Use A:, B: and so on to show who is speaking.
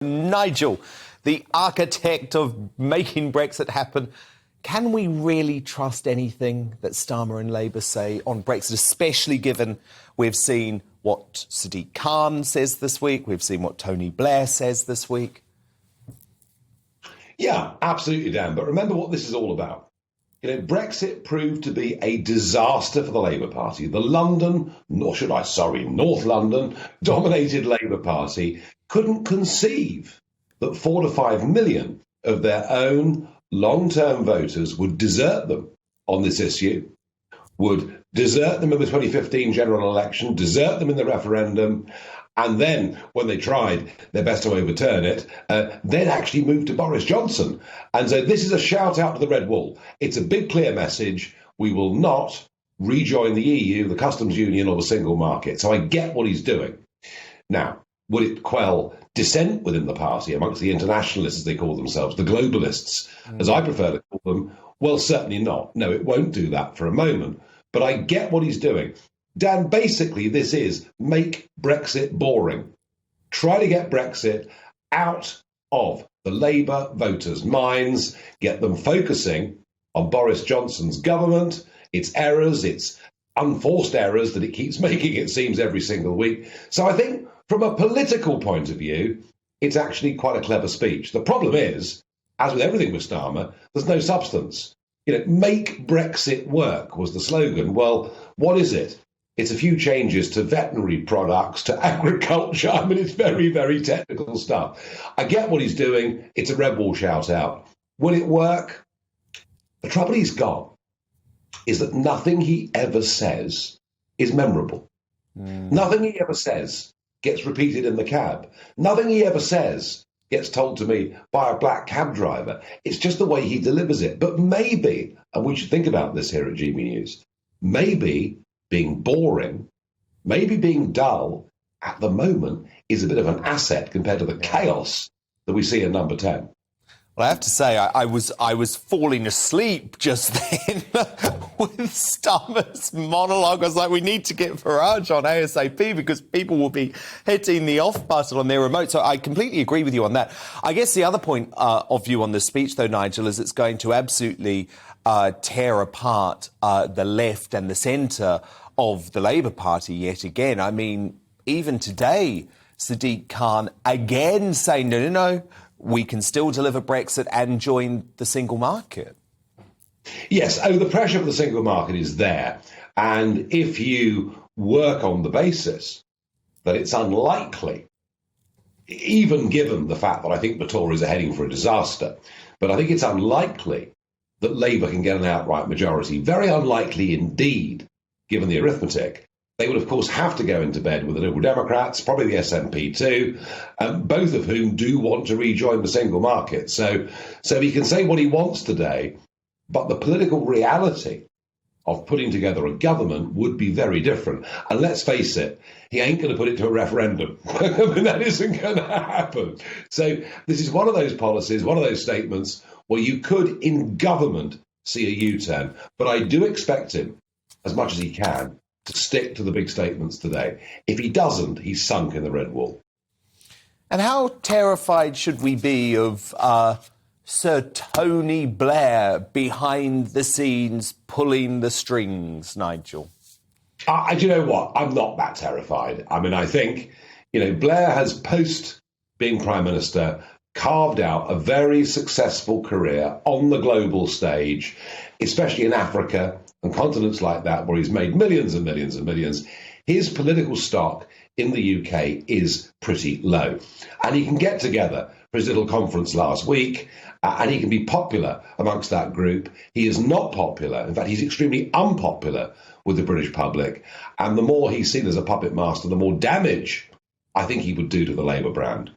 A: Nigel, the architect of making Brexit happen, can we really trust anything that Starmer and Labour say on Brexit, especially given we've seen what Sadiq Khan says this week, we've seen what Tony Blair says this week?
B: Yeah, absolutely, Dan. But remember what this is all about. You know, Brexit proved to be a disaster for the Labour Party. The North London dominated Labour Party couldn't conceive that 4 to 5 million of their own long-term voters would desert them on this issue, would desert them in the 2015 general election, desert them in the referendum, and then, when they tried their best to overturn it, then actually moved to Boris Johnson. And so this is a shout out to the Red Wall. It's a big, clear message. We will not rejoin the EU, the customs union, or the single market. So I get what he's doing. Now, would it quell dissent within the party amongst the internationalists, as they call themselves, the globalists, as I prefer to call them? Well, certainly not. No, it won't do that for a moment. But I get what he's doing. Dan, basically, this is make Brexit boring. Try to get Brexit out of the Labour voters' minds, get them focusing on Boris Johnson's government, its errors, its unforced errors that it keeps making, it seems, every single week. So I think from a political point of view, it's actually quite a clever speech. The problem is, as with everything with Starmer, there's no substance. You know, make Brexit work was the slogan. Well, what is it? It's a few changes to veterinary products, to agriculture. I mean, it's very, very technical stuff. I get what he's doing. It's a Red Wall shout out. Will it work? The trouble he's got is that nothing he ever says is memorable. Nothing he ever says gets repeated in the cab. Nothing he ever says gets told to me by a black cab driver. It's just the way he delivers it. But maybe, and we should think about this here at GB News, maybe being boring, maybe being dull at the moment is a bit of an asset compared to the chaos that we see in number 10.
A: Well, I have to say, I was falling asleep just then with Starmer's monologue. I was like, we need to get Farage on ASAP because people will be hitting the off button on their remote. So I completely agree with you on that. I guess the other point of view on this speech, though, Nigel, is it's going to absolutely tear apart the left and the centre of the Labour Party yet again. I mean, even today, Sadiq Khan again saying, no, we can still deliver Brexit and join the single market.
B: Yes, the pressure for the single market is there. And if you work on the basis that it's unlikely, even given the fact that I think the Tories are heading for a disaster, but I think it's unlikely that Labour can get an outright majority. Very unlikely indeed, given the arithmetic. They would, of course, have to go into bed with the Liberal Democrats, probably the SNP too, both of whom do want to rejoin the single market. So he can say what he wants today, but the political reality of putting together a government would be very different. And let's face it, he ain't going to put it to a referendum. I mean, that isn't going to happen. So this is one of those policies, one of those statements where you could, in government, see a U-turn. But I do expect him, as much as he can, to stick to the big statements today. If he doesn't, he's sunk in the Red Wall.
A: And how terrified should we be of Sir Tony Blair behind the scenes pulling the strings, Nigel?
B: Do you know what? I'm not that terrified. I mean, I think, Blair has, post being Prime Minister, carved out a very successful career on the global stage, especially in Africa and continents like that, where he's made millions and millions and millions. His political stock in the UK is pretty low. And he can get together for his little conference last week, and he can be popular amongst that group. He is not popular. In fact, he's extremely unpopular with the British public. And the more he's seen as a puppet master, the more damage I think he would do to the Labour brand.